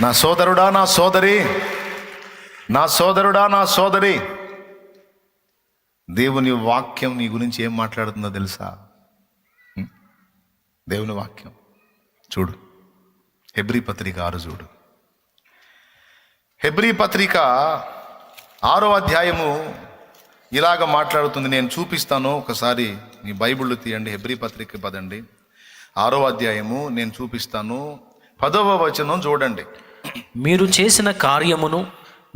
నా సోదరుడా, నా సోదరి, నా సోదరుడా, నా సోదరి, దేవుని వాక్యం నీ గురించి ఏం మాట్లాడుతుందో తెలుసా? దేవుని వాక్యం చూడు, హెబ్రీ పత్రిక 6 చూడు. హెబ్రీ పత్రిక 6వ అధ్యాయము ఇలాగ మాట్లాడుతుంది. నేను చూపిస్తాను, ఒకసారి మీ బైబిళ్ళు తీయండి. హెబ్రీ పత్రిక పదండి, 6వ అధ్యాయము నేను చూపిస్తాను. 10వ వచనం చూడండి. మీరు చేసిన కార్యమును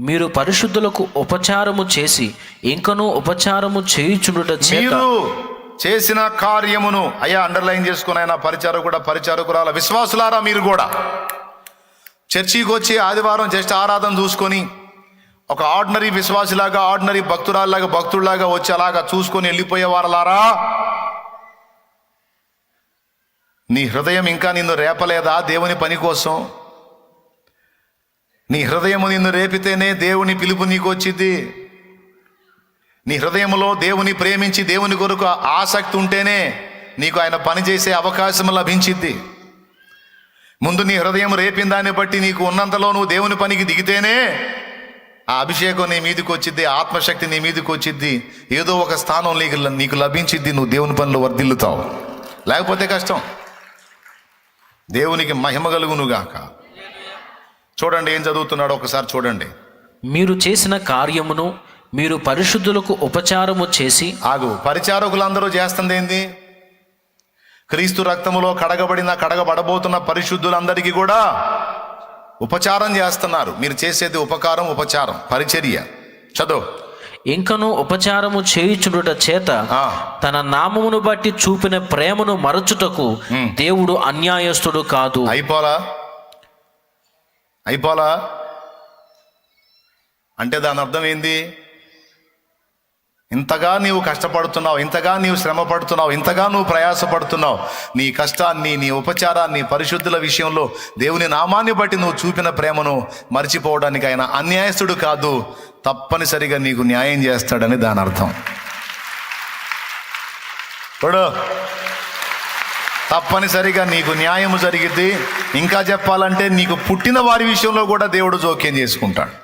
మీరు పరిశుద్ధులకు ఉపచారము చేసి ఇంకనూ ఉపచారము చేయుచుండుట చేత, మీరు చేసిన కార్యమును, అయ్యా అండర్లైన్ చేసుకుని, ఆయన పరిచారకుడా, పరిచారకురాల, విశ్వాసులారా, మీరు కూడా చర్చికి వచ్చి ఆదివారం జస్ట్ ఆరాధన చూసుకొని ఒక ఆర్డినరీ విశ్వాసిలాగా, ఆర్డినరీ భక్తురాల్లాగా, భక్తుల్లాగా వచ్చి అలాగా చూసుకొని వెళ్ళిపోయేవారలారా, నీ హృదయం ఇంకా నిన్ను రేపలేదా దేవుని పని కోసం? నీ హృదయము నిన్ను రేపితేనే దేవుని పిలుపు నీకు వచ్చింది. నీ హృదయంలో దేవుని ప్రేమించి దేవుని కొరకు ఆసక్తి ఉంటేనే నీకు ఆయన పని చేసే అవకాశం లభించింది. ముందు నీ హృదయం రేపిన దాన్ని బట్టి నీకు ఉన్నంతలో నువ్వు దేవుని పనికి దిగితేనే ఆ అభిషేకం నీ మీదకి వచ్చిద్ది, ఆత్మశక్తి నీ మీదకి వచ్చిద్ది, ఏదో ఒక స్థానం నీకు లభించిద్ది, నువ్వు దేవుని పనిలో వర్ధిల్లుతావు. లేకపోతే కష్టం. దేవునికి మహిమ కలుగునుగాక. చూడండి ఏం చదువుతున్నాడో ఒకసారి చూడండి. మీరు చేసిన కార్యమును మీరు పరిశుద్ధులకు ఉపచారము చేసి. ఆగు, పరిచారకులందరూ చేస్తుంది ఏంది? క్రీస్తు రక్తములో కడగబడబోతున్న పరిశుద్ధులందరికీ కూడా ఉపచారం చేస్తున్నారు. మీరు చేసేది ఉపకారం, ఉపచారం, పరిచర్య. చదువు. ఇంకను ఉపచారము చేయుచుండుట చేత తన నామమును బట్టి చూపిన ప్రేమను మరచుటకు దేవుడు అన్యాయస్తుడు కాదు. అయిపోలా అంటే దాని అర్థం ఏంది? ఇంతగా నీవు కష్టపడుతున్నావు, ఇంతగా నీవు శ్రమ పడుతున్నావు, ఇంతగా నువ్వు ప్రయాసపడుతున్నావు, నీ కష్టాన్ని, నీ ఉపచారాన్ని, పరిశుద్ధుల విషయంలో దేవుని నామాన్ని బట్టి నువ్వు చూపిన ప్రేమను మర్చిపోవడానికి ఆయన అన్యాయస్తుడు కాదు, తప్పనిసరిగా నీకు న్యాయం చేస్తాడని దాని అర్థం. ఇప్పుడు తప్పనిసరిగా నీకు న్యాయము జరిగిద్ది. ఇంకా చెప్పాలంటే నీకు పుట్టిన వారి విషయంలో కూడా దేవుడు జోక్యం చేసుకుంటాడు.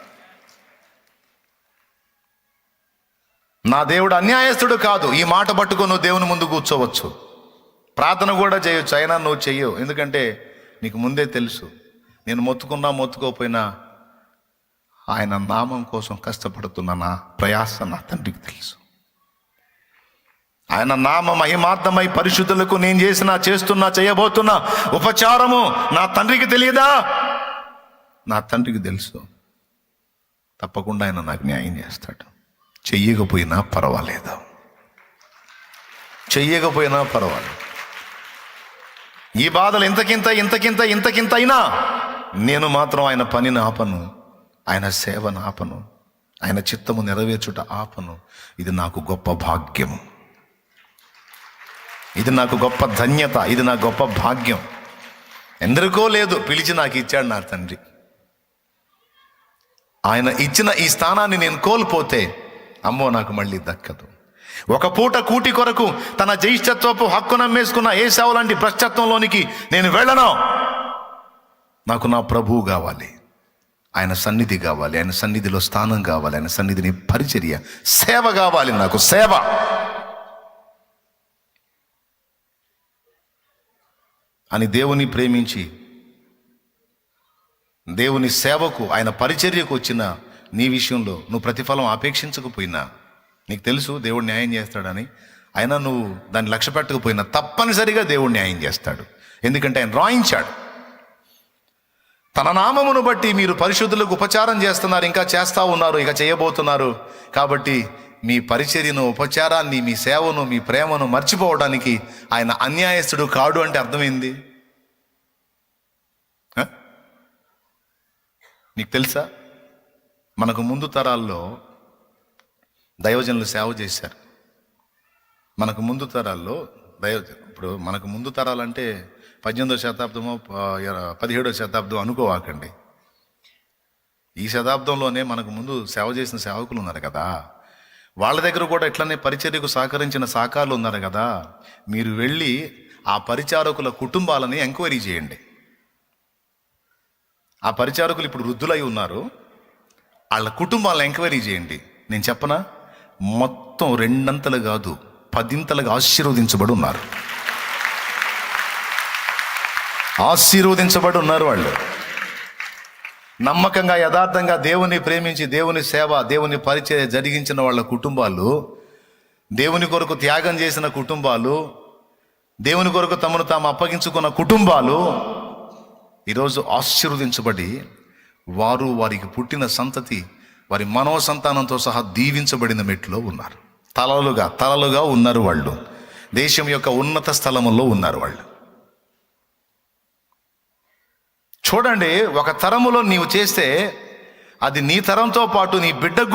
నా దేవుడు అన్యాయస్తుడు కాదు. ఈ మాట పట్టుకొని నువ్వు దేవుని ముందు కూర్చోవచ్చు, ప్రార్థన కూడా చేయొచ్చు. అయినా నువ్వు చెయ్యవు. ఎందుకంటే నీకు ముందే తెలుసు, నేను మొత్తుకోపోయినా ఆయన నామం కోసం కష్టపడుతున్న నా ప్రయాస నా తండ్రికి తెలుసు. ఆయన నామ మహిమార్థమై పరిశుద్ధులకు నేను చేయబోతున్న ఉపచారము నా తండ్రికి తెలియదా? నా తండ్రికి తెలుసు. తప్పకుండా ఆయన నాకు న్యాయం చేస్తాడు. చెయ్యకపోయినా పర్వాలేదు. ఈ బాధలు ఇంతకింత అయినా నేను మాత్రం ఆయన పనిని ఆపను, ఆయన సేవను ఆపను, ఆయన చిత్తము నెరవేర్చుట ఆపను. ఇది నాకు గొప్ప భాగ్యం, ఇది నాకు గొప్ప ధన్యత, ఇది నాకు గొప్ప భాగ్యం. ఎందరికో లేదు, పిలిచి నాకు ఇచ్చాడు నా తండ్రి. ఆయన ఇచ్చిన ఈ స్థానాన్ని నేను కోల్పోతే అమ్మో నాకు మళ్ళీ దక్కదు. ఒక పూట కూటి కొరకు తన జ్యేష్ఠత్వపు హక్కు నమ్మేసుకున్న ఏశావు లాంటి భ్రష్టత్వంలోనికి నేను వెళ్ళను. నాకు నా ప్రభువు కావాలి, ఆయన సన్నిధి కావాలి, ఆయన సన్నిధిలో స్థానం కావాలి, ఆయన సన్నిధిని పరిచర్య, సేవ కావాలి. నాకు సేవ. అని దేవుని ప్రేమించి దేవుని సేవకు, ఆయన పరిచర్యకు వచ్చిన నీ విషయంలో నువ్వు ప్రతిఫలం అపేక్షించకపోయినా, నీకు తెలుసు దేవుడు న్యాయం చేస్తాడని, అయినా నువ్వు దాన్ని లక్ష్య పెట్టకపోయినా తప్పనిసరిగా దేవుడు న్యాయం చేస్తాడు. ఎందుకంటే ఆయన రాయించాడు, తన నామమును బట్టి మీరు పరిశుద్ధులకు ఉపచారం చేస్తున్నారు, ఇంకా చేస్తూ ఉన్నారు, ఇక చేయబోతున్నారు. కాబట్టి మీ పరిచర్యను, ఉపచారాన్ని, మీ సేవను, మీ ప్రేమను మర్చిపోవడానికి ఆయన అన్యాయస్తుడు కాడు అంటే అర్థమైంది. నీకు తెలుసా, మనకు ముందు తరాల్లో దైవజనులు సేవ చేశారు. మనకు ముందు తరాల్లో ఇప్పుడు మనకు ముందు తరాలంటే 18వ శతాబ్దమో 17వ శతాబ్దం అనుకోవాకండి. ఈ శతాబ్దంలోనే మనకు ముందు సేవ చేసిన సేవకులు ఉన్నారు కదా, వాళ్ళ దగ్గర కూడా ఇట్లనే పరిచర్యకు సహకరించిన సాకారులు ఉన్నారు కదా. మీరు వెళ్ళి ఆ పరిచారకుల కుటుంబాలని ఎంక్వైరీ చేయండి. ఆ పరిచారకులు ఇప్పుడు వృద్ధులై ఉన్నారు. వాళ్ళ కుటుంబాలను ఎంక్వైరీ చేయండి. నేను చెప్పనా, మొత్తం 2 అంతలు కాదు 10 ఆశీర్వదించబడి ఉన్నారు. ఆశీర్వదించబడి ఉన్నారు వాళ్ళు. నమ్మకంగా యథార్థంగా దేవుని ప్రేమించి దేవుని సేవ దేవుని పరిచర్య జరిగించిన వాళ్ళ కుటుంబాలు, దేవుని కొరకు త్యాగం చేసిన కుటుంబాలు, దేవుని కొరకు తమను తాము అప్పగించుకున్న కుటుంబాలు ఈరోజు ఆశీర్వదించబడి వారు వారికి పుట్టిన సంతతి వారి మనోసంతానంతో సహా దీవించబడిన మెట్లో ఉన్నారు. తలలుగా ఉన్నారు వాళ్ళు. దేశం యొక్క ఉన్నత స్థలములో ఉన్నారు వాళ్ళు. చూడండి, ఒక తరములో నీవు చేస్తే అది నీ తరంతో పాటు నీ బిడ్డకు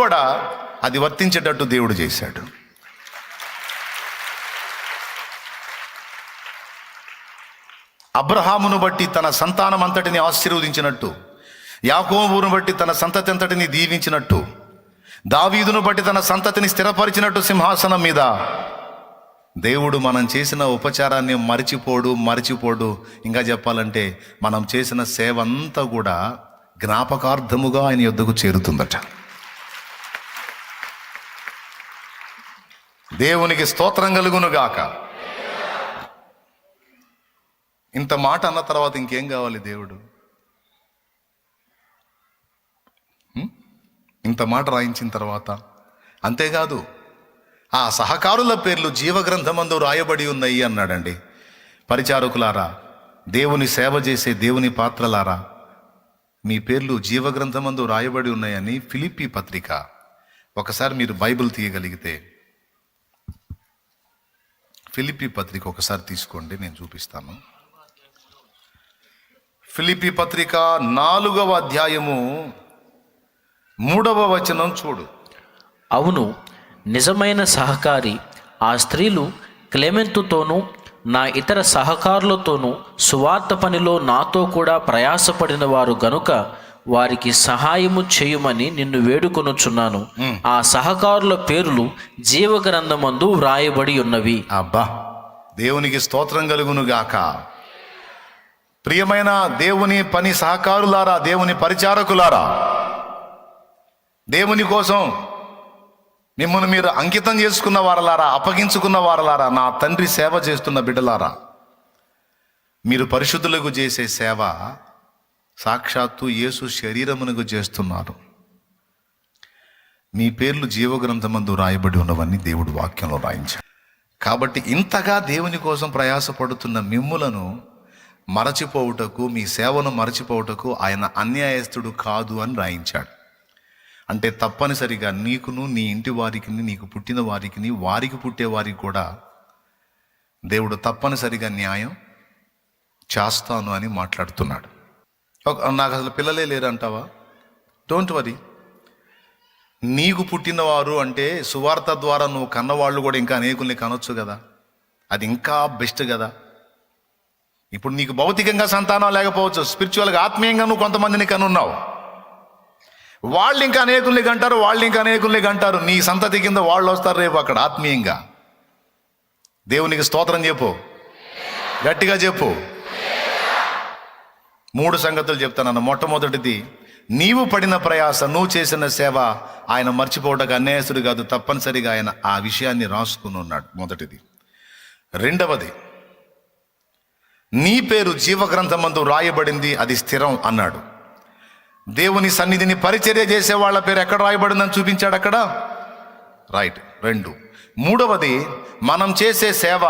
కూడా అది వర్తించేటట్టు దేవుడు చేశాడు. అబ్రహామును బట్టి తన సంతానం అంతటిని ఆశీర్వదించినట్టు, యాకోబును బట్టి తన సంతతి అంతటిని దీవించినట్టు, దావీదును బట్టి తన సంతతిని స్థిరపరిచినట్టు సింహాసనం మీద దేవుడు మనం చేసిన ఉపచారాన్ని మరిచిపోడు. ఇంకా చెప్పాలంటే మనం చేసిన సేవ అంతా కూడా జ్ఞాపకార్థముగా ఆయన యొద్దకు చేరుతుందట. దేవునికి స్తోత్రం కలుగును గాక. ఇంత మాట అన్న తర్వాత ఇంకేం కావాలి దేవుడు? ఇంత మాట రాయించిన తర్వాత అంతేకాదు, ఆ సహకారుల పేర్లు జీవగ్రంథమందు రాయబడి ఉన్నాయి అన్నాడండి. పరిచారకులారా, దేవుని సేవ చేసే దేవుని పాత్రలారా, మీ పేర్లు జీవగ్రంథమందు రాయబడి ఉన్నాయని ఫిలిప్పీ పత్రిక, ఒకసారి మీరు బైబిల్ తీయగలిగితే ఫిలిప్పీ పత్రిక ఒకసారి తీసుకోండి, నేను చూపిస్తాను. ఫిలిప్పీ పత్రిక 4వ అధ్యాయము 3వ వచనం చూడు. అవును, నిజమైన సహకారి ఆ స్త్రీలు క్లెమెంతుతోనూ నా ఇతర సహకారులతోనూ సువార్త పనిలో నాతో కూడా ప్రయాసపడిన వారు గనుక వారికి సహాయము చేయుమని నిన్ను వేడుకొనుచున్నాను. ఆ సహకారుల పేర్లు జీవగ్రంథమందు వ్రాయబడి ఉన్నవి. అబ్బా, దేవునికి స్తోత్రం కలుగును గాక. ప్రియమైన దేవుని పని సహకారులారా, దేవుని పరిచారకులారా, దేవుని కోసం మిమ్మల్ని మీరు అంకితం చేసుకున్న వారలారా, అప్పగించుకున్న వారలారా, నా తండ్రి సేవ చేస్తున్న బిడ్డలారా, మీరు పరిశుద్ధులకు చేసే సేవ సాక్షాత్తు యేసు శరీరమునకు చేస్తున్నారు. మీ పేర్లు జీవగ్రంథమందు రాయబడి ఉన్నవన్నీ దేవుడు వాక్యంలో రాయించాడు. కాబట్టి ఇంతగా దేవుని కోసం ప్రయాసపడుతున్న మిమ్ములను మరచిపోవుటకు, మీ సేవను మరచిపోవుటకు ఆయన అన్యాయస్తుడు కాదు అని రాయించాడు. అంటే తప్పనిసరిగా నీకును, నీ ఇంటి వారికి, నీకు పుట్టిన వారికి, వారికి పుట్టే వారికి కూడా దేవుడు తప్పనిసరిగా న్యాయం చేస్తాను అని మాట్లాడుతున్నాడు. నాకు అసలు పిల్లలే లేరు అంటావా? Don't worry. నీకు పుట్టినవారు అంటే సువార్త ద్వారా నువ్వు కన్నవాళ్ళు కూడా ఇంకా అనేకుల్ని కనొచ్చు కదా, అది ఇంకా బెస్ట్ కదా. ఇప్పుడు నీకు భౌతికంగా సంతానం లేకపోవచ్చు, స్పిరిచువల్గా ఆత్మీయంగా నువ్వు కొంతమందిని కనున్నావు. వాళ్ళు ఇంకా అనేకుల్ని కంటారు, నీ సంతతి కింద వాళ్ళు వస్తారు రేపు అక్కడ ఆత్మీయంగా. దేవునికి స్తోత్రం చెప్పు, గట్టిగా చెప్పు. 3 సంగతులు చెప్తానన్న. మొట్టమొదటిది, నీవు పడిన ప్రయాస, నువ్వు చేసిన సేవ ఆయన మర్చిపోవడానికి అన్యాయస్తుడు కాదు, తప్పనిసరిగా ఆయన ఆ విషయాన్ని రాసుకుని ఉన్నాడు. మొదటిది. రెండవది, నీ పేరు జీవగ్రంథమందు రాయబడింది, అది స్థిరం అన్నాడు. దేవుని సన్నిధిని పరిచర్య చేసే వాళ్ళ పేరు ఎక్కడ రాయబడిందని చూపించాడు అక్కడ. రైట్. 2. మూడవది, మనం చేసే సేవ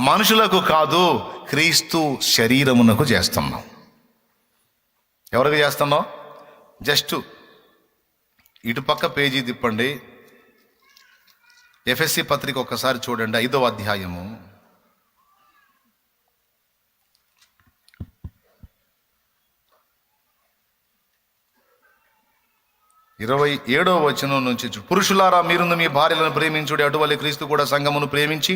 మనుషులకు కాదు, క్రీస్తు శరీరమునకు చేస్తున్నాం. ఎవరికి చేస్తున్నాం? జస్ట్ ఇటుపక్క పేజీ తిప్పండి, ఎఫెసీ పత్రిక ఒక్కసారి చూడండి, 5వ అధ్యాయము 27వ వచనం నుంచి. పురుషులారా, మీరును మీ భార్యలను ప్రేమించుడి, అటువలే క్రీస్తు కూడా సంఘమును ప్రేమించి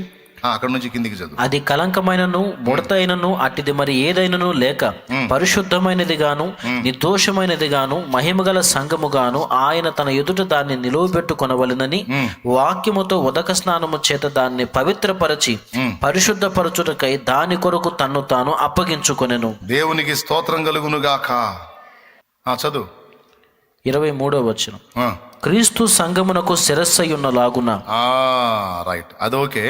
అక్కడ నుంచి కిందికి చదువు. అది కలంకమైనను ముడతైనను అట్టిది మరి ఏదైనను లేక పరిశుద్ధమైనది గాను నిర్దోషమైనది గాను మహిమగల సంఘము గాను ఆయన తన ఎదుట దాన్ని నిలువబెట్టుకొనవలెనని వాక్యముతో ఉదక స్నానము చేత దాన్ని పవిత్రపరచి పరిశుద్ధపరచుటకై దాని కొరకు తన్ను తాను అప్పగించుకొనెను. దేవునికి స్తోత్రం కలుగునుగాక. చదువు 23వ వచనం. క్రీస్తు సంఘమునకు శిరస్సయ్యున్న లాగున. రైట్, అదోకే.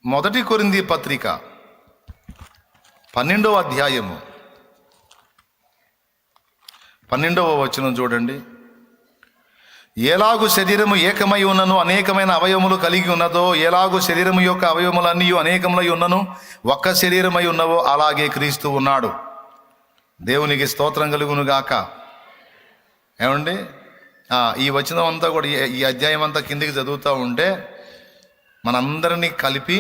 మొదటి కొరింథీ పత్రిక 12వ అధ్యాయము 12వ వచనం చూడండి. ఎలాగు శరీరము ఏకమై ఉన్నను అనేకమైన అవయవములు కలిగి ఉన్నదో, ఎలాగు శరీరము యొక్క అవయవములన్నీ అనేకములై ఉన్నను ఒక్క శరీరమై ఉన్నవో, అలాగే క్రీస్తు ఉన్నాడు. దేవునికి స్తోత్రం కలుగును గాక. ఏమండి, ఈ వచనం అంతా కూడా, ఈ అధ్యాయం అంతా కిందికి చదువుతూ ఉంటే మనందరినీ కలిపి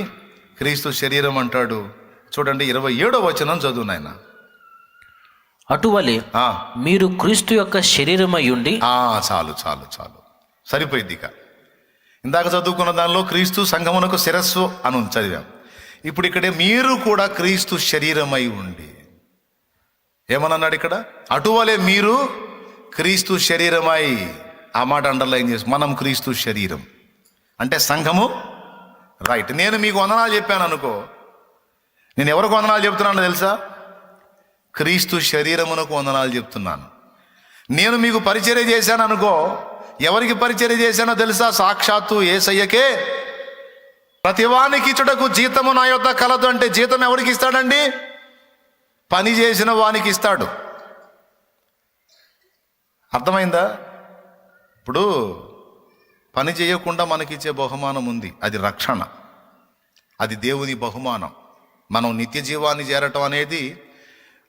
క్రీస్తు శరీరం అంటాడు. చూడండి 27వ వచనం చదువు నాయన. అటువలే మీరు క్రీస్తు యొక్క శరీరమై ఉండి. చాలు చాలు చాలు, సరిపోయింది. ఇక ఇందాక చదువుకున్న దానిలో క్రీస్తు సంఘమునకు శిరస్సు అని చదివాం. ఇప్పుడు ఇక్కడే మీరు కూడా క్రీస్తు శరీరమై ఉండి. ఏమన్నాడు ఇక్కడ? అటువలే మీరు క్రీస్తు శరీరమై. ఆ మాట అండర్లైన్ చేసి, మనం క్రీస్తు శరీరం అంటే సంఘము. రైట్. నేను మీకు వందనాలు చెప్పాను అనుకో, నేను ఎవరికి వందనాలు చెప్తున్నానో తెలుసా? క్రీస్తు శరీరమునకు వందనాలు చెప్తున్నాను. నేను మీకు పరిచర్య చేశాను అనుకో, ఎవరికి పరిచర్య చేశానో తెలుసా? సాక్షాత్తు యేసయ్యకే. ప్రతివానికి ఇచ్చుటకు జీతము నా యొద్ద కలదు అంటే జీతం ఎవరికి ఇస్తాడండి? పని చేసిన వానికి ఇస్తాడు. అర్థమైందా? ఇప్పుడు పని చేయకుండా మనకిచ్చే బహుమానం ఉంది, అది రక్షణ, అది దేవుని బహుమానం. మనం నిత్య జీవాన్ని చేరటం అనేది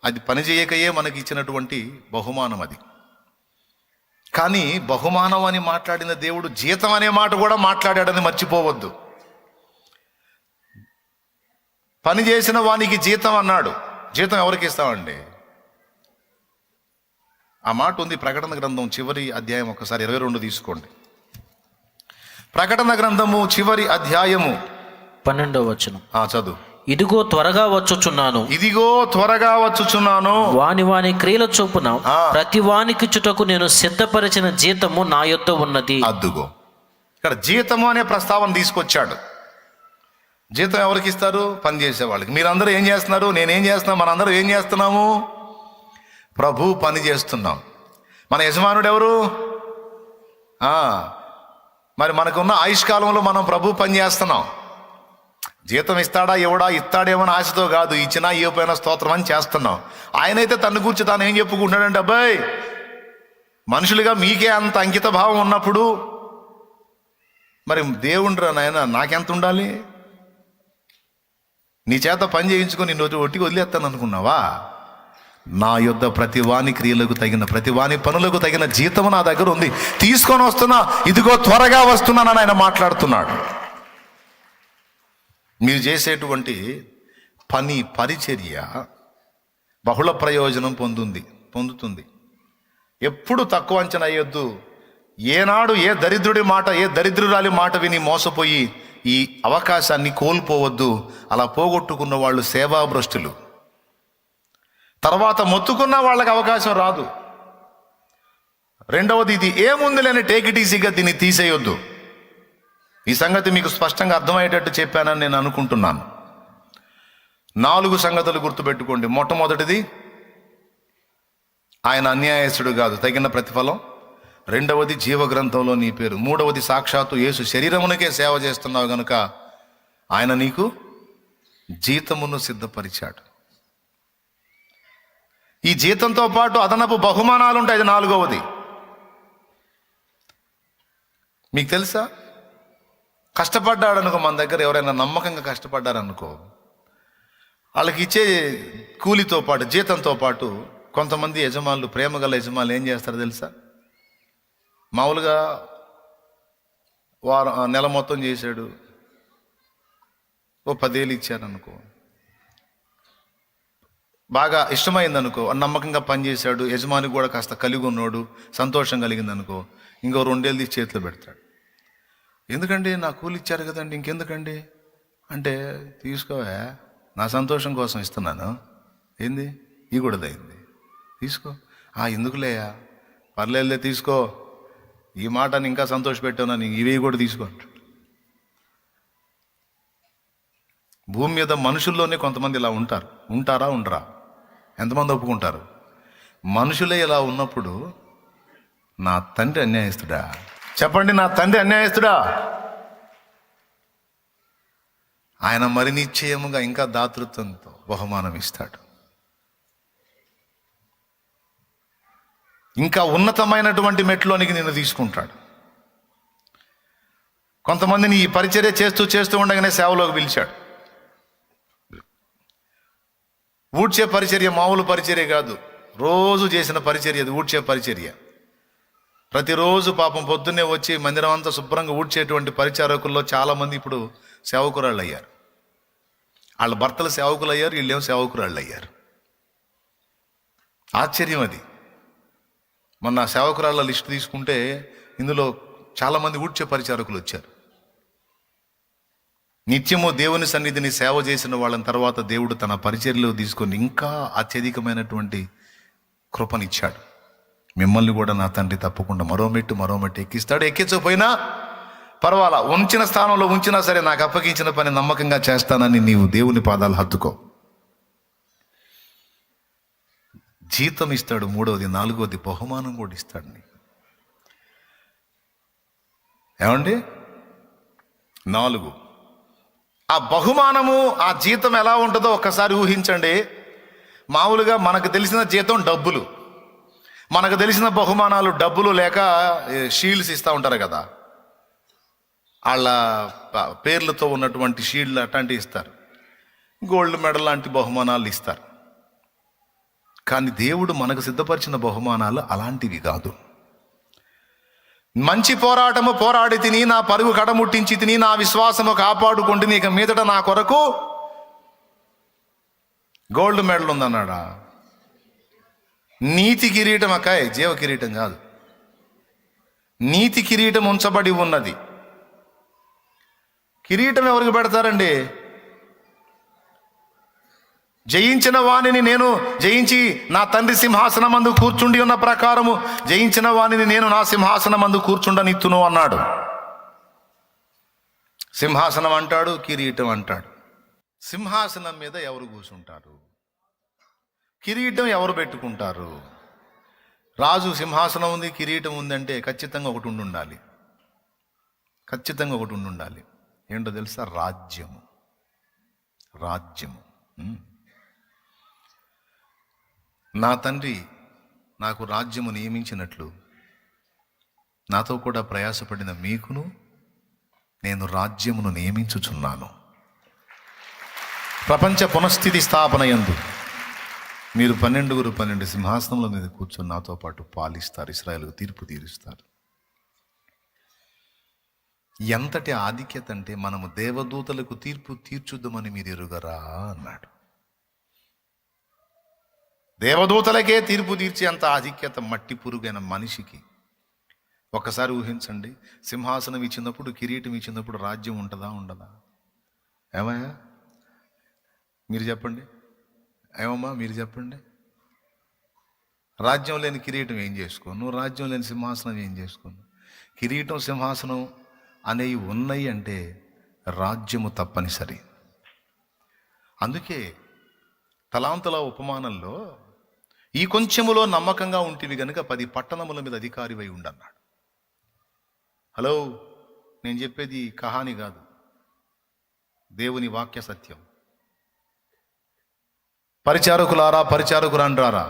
అది పని చేయకయే మనకి ఇచ్చినటువంటి బహుమానం అది. కానీ బహుమానం అని మాట్లాడిన దేవుడు జీతం అనే మాట కూడా మాట్లాడాడని మర్చిపోవద్దు. పని చేసిన వానికి జీతం అన్నాడు. జీతం ఎవరికి ఇస్తామండి? ఆ మాట ఉంది ప్రకటన గ్రంథం చివరి అధ్యాయం, ఒకసారి 22 తీసుకోండి. ప్రకటన గ్రంథము చివరి అధ్యాయము 12వ వచనం. చదువు. ఇదిగో త్వరగా వచ్చుచున్నాను, ఇదిగో త్వరగా వచ్చుచున్నాను, వాని క్రియల చొప్పున ప్రతి వానికిచ్చుటకు నేను సిద్ధపరిచిన జీతము నా యొద్ద ఉన్నది. అద్దుగో, ఇక్కడ జీతము అనే ప్రస్తావన తీసుకొచ్చాడు. జీతం ఎవరికి ఇస్తారు? పని చేసే వాళ్ళకి. మీరందరూ ఏం చేస్తున్నారు? నేనేం చేస్తున్నాం? మనందరూ ఏం చేస్తున్నాము? ప్రభు పని చేస్తున్నాం. మన యజమానుడు ఎవరు? మరి మనకున్న ఆయుష్కాలంలో మనం ప్రభు పని చేస్తున్నాం. జీతం ఇస్తాడా ఇవ్వడా, ఇస్తాడేమని ఆశతో కాదు, ఇచ్చినా ఇవ్వపోయినా స్తోత్రం అని చేస్తున్నాం. ఆయనైతే తను కూర్చి తాను ఏం చెప్పుకుంటాడంటే, అబ్బాయి మనుషులుగా మీకే అంత అంకిత భావం ఉన్నప్పుడు మరి దేవుండ్రా నాయన నాకెంత ఉండాలి? నీ చేత పని చేయించుకొని నిన్ను ఒట్టికి వదిలేస్తాను అనుకున్నావా? నా యొద్ద ప్రతి వాని క్రియలకు తగిన, ప్రతి వాని పనులకు తగిన జీతము నా దగ్గర ఉంది, తీసుకొని వస్తున్నా, ఇదిగో త్వరగా వస్తున్నానని ఆయన మాట్లాడుతున్నాడు. మీరు చేసేటువంటి పని, పరిచర్య బహుళ ప్రయోజనం పొందుతుంది. ఎప్పుడు తక్కువ అంచనా అయ్యొద్దు. ఏనాడు ఏ దరిద్రుడి మాట, ఏ దరిద్రురాలి మాట విని మోసపోయి ఈ అవకాశాన్ని కోల్పోవద్దు. అలా పోగొట్టుకున్న వాళ్ళు సేవాభ్రష్టులు. తర్వాత మొత్తుకున్న వాళ్ళకి అవకాశం రాదు. రెండవది, ఇది ఏముంది లేని టేక్ ఇట్ ఈజీగా దీన్ని తీసేయొద్దు. ఈ సంగతి మీకు స్పష్టంగా అర్థమయ్యేటట్టు చెప్పానని నేను అనుకుంటున్నాను. 4 సంగతులు గుర్తుపెట్టుకోండి. మొట్టమొదటిది, ఆయన అన్యాయస్తుడు కాదు, తగిన ప్రతిఫలం. రెండవది, జీవగ్రంథంలో నీ పేరు. మూడవది, సాక్షాత్తు యేసు శరీరమునకే సేవ చేస్తున్నావు గనుక ఆయన నీకు జీతమును సిద్ధపరిచాడు. ఈ జీతంతో పాటు అదనపు బహుమానాలు ఉంటాయి. అది 4వది. మీకు తెలుసా, కష్టపడ్డాడు అనుకో, మన దగ్గర ఎవరైనా నమ్మకంగా కష్టపడ్డారనుకో, వాళ్ళకి ఇచ్చే కూలితో పాటు, జీతంతో పాటు కొంతమంది యజమానులు, ప్రేమగల యజమానులు ఏం చేస్తారో తెలుసా? మామూలుగా నెల మొత్తం చేశాడు, ఓ 10,000 ఇచ్చారనుకో, బాగా ఇష్టమైందనుకో, నమ్మకంగా పనిచేశాడు, యజమాని కూడా కాస్త కలిగి ఉన్నాడు, సంతోషం కలిగిందనుకో, ఇంకో 2,000 తీసి చేతిలో పెడతాడు. ఎందుకండి నా కూలి ఇచ్చారు కదండి, ఇంకెందుకండి అంటే, తీసుకోవా, నా సంతోషం కోసం ఇస్తున్నాను. ఏంది ఇవ్వకూడదైంది, తీసుకో. ఎందుకులేయా, పర్లేదులే తీసుకో, ఈ మాటని ఇంకా సంతోష పెట్టావు, నీకు ఇవి కూడా తీసుకో. భూమి మీద మనుషుల్లోనే కొంతమంది ఇలా ఉంటారా ఉండరా? ఎంతమంది ఒప్పుకుంటారు? మనుషులే ఇలా ఉన్నప్పుడు నా తండ్రి అన్యాయస్తుడా? చెప్పండి, నా తండ్రి అన్యాయస్తుడా? ఆయన మరి నిశ్చయముగా ఇంకా దాతృత్వంతో బహుమానం ఇస్తాడు. ఇంకా ఉన్నతమైనటువంటి మెట్లోనికి నిన్ను తీసుకుంటాడు. కొంతమందిని ఈ పరిచర్య చేస్తూ ఉండగానే సేవలోకి పిలిచాడు. ఊడ్చే పరిచర్య మామూలు పరిచర్య కాదు, రోజు చేసిన పరిచర్య అది, ఊడ్చే పరిచర్య. ప్రతిరోజు పాపం పొద్దున్నే వచ్చి మందిరం అంతా శుభ్రంగా ఊడ్చేటువంటి పరిచారకుల్లో చాలామంది ఇప్పుడు సేవకురాళ్ళు అయ్యారు. వాళ్ళ భర్తలు సేవకులు అయ్యారు, వీళ్ళేమో సేవకురాళ్ళు అయ్యారు. ఆశ్చర్యం అది. మొన్న సేవకురాళ్ళ లిస్టు తీసుకుంటే ఇందులో చాలామంది ఊడ్చే పరిచారకులు వచ్చారు. నిత్యము దేవుని సన్నిధిని సేవ చేసిన వాళ్ళని తర్వాత దేవుడు తన పరిచర్యలో తీసుకొని ఇంకా అత్యధికమైనటువంటి కృపనిచ్చాడు. మిమ్మల్ని కూడా నా తండ్రి తప్పకుండా మరో మెట్టు ఎక్కిస్తాడు. ఎక్కించకపోయినా పర్వాలా, ఉంచిన స్థానంలో ఉంచినా సరే నాకు అప్పగించిన పని నమ్మకంగా చేస్తానని నీవు దేవుని పాదాలు హత్తుకో. జీతం ఇస్తాడు. 3వది 4వది బహుమానం కూడా ఇస్తాడు నీకు. ఏమండి? 4 ఆ బహుమానము, ఆ జీతం ఎలా ఉంటుందో ఒక్కసారి ఊహించండి. మామూలుగా మనకు తెలిసిన జీతం డబ్బులు, మనకు తెలిసిన బహుమానాలు డబ్బులు లేక షీల్డ్స్ ఇస్తూ ఉంటారు కదా, వాళ్ళ పేర్లతో ఉన్నటువంటి షీల్డ్లు అట్లాంటివి ఇస్తారు, గోల్డ్ మెడల్ లాంటి బహుమానాలు ఇస్తారు. కానీ దేవుడు మనకు సిద్ధపరిచిన బహుమానాలు అలాంటివి కాదు. మంచి పోరాటము పోరాడి తిని, నా పరుగు కడముట్టించి తిని, నా విశ్వాసము కాపాడుకుంటుని, ఇక మీదట నా కొరకు గోల్డ్ మెడల్ ఉందన్నాడా? నీతి కిరీటం, అక్కాయ్, జీవ కిరీటం కాదు, నీతి కిరీటం ఉంచబడి ఉన్నది. కిరీటం ఎవరికి పెడతారండి? జయించిన వాణిని నేను జయించి నా తండ్రి సింహాసనమందు కూర్చుండి ఉన్న ప్రకారము జయించిన వాణిని నేను నా సింహాసనమందు కూర్చుండనిత్తును అన్నాడు. సింహాసనం అంటాడు, కిరీటం అంటాడు. సింహాసనం మీద ఎవరు కూర్చుంటారు? కిరీటం ఎవరు పెట్టుకుంటారు? రాజు సింహాసనం ఉంది, కిరీటం ఉందంటే ఖచ్చితంగా ఒకటి ఉండాలి. ఖచ్చితంగా ఒకటి ఉండాలి. ఏంటో తెలుసా? రాజ్యము. రాజ్యము. నా తండ్రి నాకు రాజ్యము నియమించినట్లు నాతో కూడా ప్రయాసపడిన మీకును నేను రాజ్యమును నియమించుచున్నాను. ప్రపంచ పునఃస్థితి స్థాపన యందు మీరు 12 సింహాసనముల మీద కూర్చొని నాతో పాటు పాలిస్తారు, ఇశ్రాయేలుకు తీర్పు తీరుస్తారు. ఎంతటి ఆధిక్యత అంటే, మనము దేవదూతలకు తీర్పు తీర్చుద్దామని మీరు ఎరుగరా అన్నాడు. దేవదూతలకే తీర్పు తీర్చే అంత ఆధిక్యత మట్టి పురుగైన మనిషికి. ఒక్కసారి ఊహించండి, సింహాసనం ఇచ్చినప్పుడు, కిరీటం ఇచ్చినప్పుడు రాజ్యం ఉంటుందా ఉండదా? ఏమయ్యా మీరు చెప్పండి, ఏమమ్మా మీరు చెప్పండి. రాజ్యం లేని కిరీటం ఏం చేసుకో, నువ్వు రాజ్యం లేని సింహాసనం ఏం చేసుకోను? కిరీటం సింహాసనం అనేవి ఉన్నాయి అంటే రాజ్యము తప్పనిసరి. అందుకే తలాంతుల ఉపమానంలో ఈ కొంచెములో నమ్మకంగా ఉంటివి గనుక 10 పట్టణముల మీద అధికారివై ఉండన్నాడు. హలో, నేను చెప్పేది కహాని కాదు, దేవుని వాక్య సత్యం. పరిచారకులారా, పరిచారకురాండ్రారా,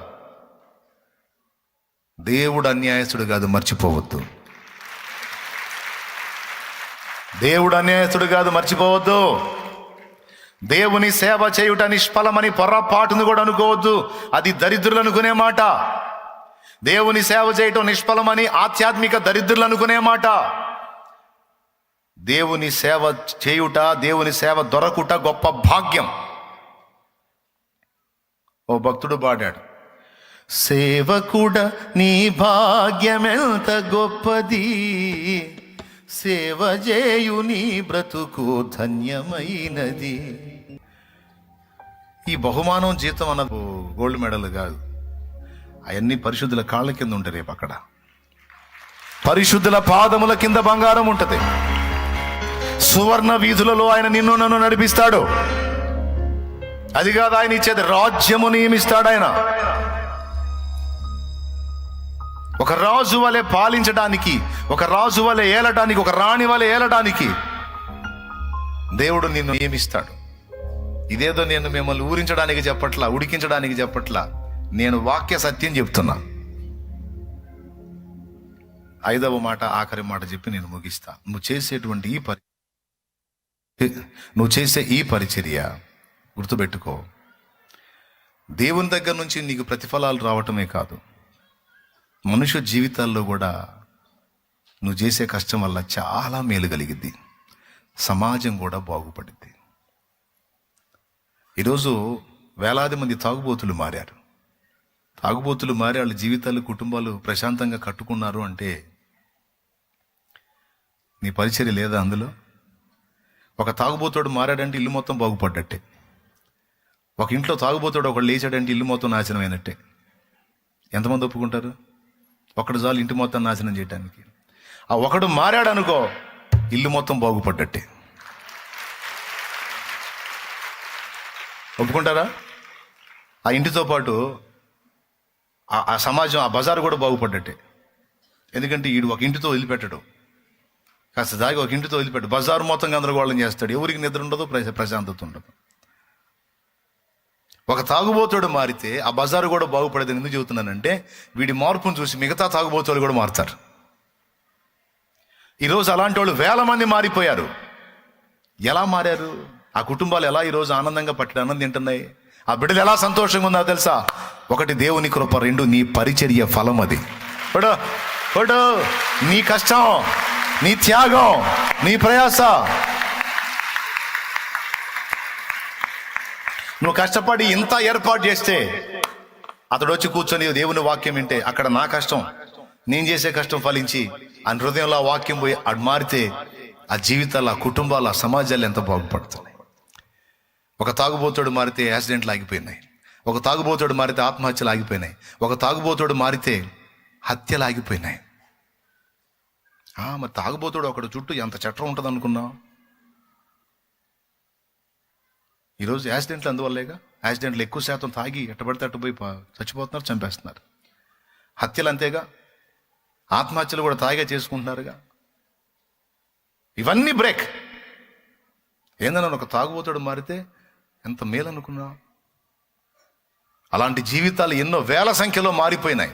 దేవుడు అన్యాయస్తుడు కాదు, మర్చిపోవద్దు. దేవుడు అన్యాయస్తుడు కాదు, మర్చిపోవద్దు. దేవుని సేవ చేయుట నిష్ఫలమని పొర్రపాటును కూడా అనుకోవద్దు. అది దరిద్రులు అనుకునే మాట. దేవుని సేవ చేయటం నిష్ఫలమని ఆధ్యాత్మిక దరిద్రులు అనుకునే మాట. దేవుని సేవ చేయుట, దేవుని సేవ దొరకుట గొప్ప భాగ్యం. ఓ భక్తుడు పాడాడు, సేవకుడ నీ భాగ్యమెంత గొప్పది, సేవ చేయు నీ బ్రతుకు ధన్యమైనది. ఈ బహుమానం జీతం అన్న గోల్డ్ మెడల్ కాదు, అవన్నీ పరిశుద్ధుల కాళ్ళ కింద ఉంటాయి. రేపు అక్కడ పరిశుద్ధుల పాదముల కింద బంగారం ఉంటుంది. సువర్ణ వీధులలో ఆయన నిన్ను నన్ను నడిపిస్తాడు. అది కాదు ఆయన ఇచ్చేది, రాజ్యము నియమిస్తాడు ఆయన. ఒక రాజు వలె పాలించడానికి, ఒక రాజు వలె ఏలటానికి, ఒక రాణి వలె ఏలటానికి దేవుడు నిన్ను నియమిస్తాడు. ఇదేదో నేను మిమ్మల్ని ఊరించడానికి చెప్పట్లా, ఉడికించడానికి చెప్పట్లా, నేను వాక్య సత్యం చెప్తున్నా. 5వ మాట, ఆఖరి మాట చెప్పి నేను ముగిస్తా. నువ్వు చేసే ఈ పరిచర్య గుర్తుపెట్టుకో, దేవుని దగ్గర నుంచి నీకు ప్రతిఫలాలు రావటమే కాదు, మనుష్య జీవితాల్లో కూడా నువ్వు చేసే కష్టం వల్ల చాలా మేలు కలిగిద్ది, సమాజం కూడా బాగుపడిద్ది. ఈరోజు వేలాది మంది తాగుబోతులు మారారు. తాగుబోతులు మారి వాళ్ళ జీవితాలు, కుటుంబాలు ప్రశాంతంగా కట్టుకున్నారు అంటే నీ పరిచర్య లేదా అందులో? ఒక తాగుబోతుడు మారాడంటే ఇల్లు మొత్తం బాగుపడ్డట్టే. ఒక ఇంట్లో తాగుబోతుడు ఒకడు లేచాడంటే ఇల్లు మొత్తం నాశనం అయినట్టే. ఎంతమంది ఒప్పుకుంటారు? ఒకడు చాలు ఇంటి మొత్తం నాశనం చేయడానికి. ఆ ఒకడు మారాడు అనుకో, ఇల్లు మొత్తం బాగుపడ్డట్టే. ఒప్పుకుంటారా? ఆ ఇంటితో పాటు ఆ సమాజం, ఆ బజారు కూడా బాగుపడ్డట్టే. ఎందుకంటే ఈడు ఒక ఇంటితో వదిలిపెట్టడు, కాస్త దాగి ఒక ఇంటితో వదిలిపెట్టు, బజారు మొత్తం గందరగోళం చేస్తాడు. ఎవరికి నిద్ర ఉండదు, ప్రశాంతత ఉండదు. ఒక తాగుబోతుడు మారితే ఆ బజారు కూడా బాగుపడేది. ఎందుకు చెబుతున్నానంటే, వీడి మార్పును చూసి మిగతా తాగుబోతులు కూడా మారుతారు. ఈరోజు అలాంటి వాళ్ళు వేల మంది మారిపోయారు. ఎలా మారారు? ఆ కుటుంబాలు ఎలా ఈరోజు ఆనందంగా పట్టి ఆనందం తింటున్నాయి? ఆ బిడ్డలు ఎలా సంతోషంగా ఉందో తెలుసా? 1 దేవుని కృప, 2 నీ పరిచర్య ఫలం. అది పడు నీ కష్టం, నీ త్యాగం, నీ ప్రయాస. నువ్వు కష్టపడి ఇంత ఏర్పాటు చేస్తే అతడు వచ్చి కూర్చొని దేవుని వాక్యం వింటే, అక్కడ నా కష్టం, నేను చేసే కష్టం ఫలించి ఆ హృదయంలో ఆ వాక్యం పోయి అటు మారితే ఆ జీవితాలు, ఆ కుటుంబాలు, ఆ సమాజాలు ఎంత బాగుపడుతున్నాయి. ఒక తాగుబోతుడు మారితే యాక్సిడెంట్లు ఆగిపోయినాయి. ఒక తాగుబోతుడు మారితే ఆత్మహత్యలు ఆగిపోయినాయి. ఒక తాగుబోతుడు మారితే హత్యలు ఆగిపోయినాయి. మరి తాగుబోతుడు ఒకడు చుట్టూ ఎంత చట్టం ఉంటుంది అనుకున్నావు? ఈరోజు యాక్సిడెంట్లు అందువల్లేగా. యాక్సిడెంట్లు ఎక్కువ శాతం తాగి ఎట్టబడితే అట్టు పోయి చచ్చిపోతున్నారు, చంపేస్తున్నారు. హత్యలు అంతేగా. ఆత్మహత్యలు కూడా తాగే చేసుకుంటున్నారుగా. ఇవన్నీ బ్రేక్. ఏందన్నా ఒక తాగుబోతుడు మారితే ఎంత మేలు అనుకున్నావు? అలాంటి జీవితాలు ఎన్నో వేల సంఖ్యలో మారిపోయినాయి.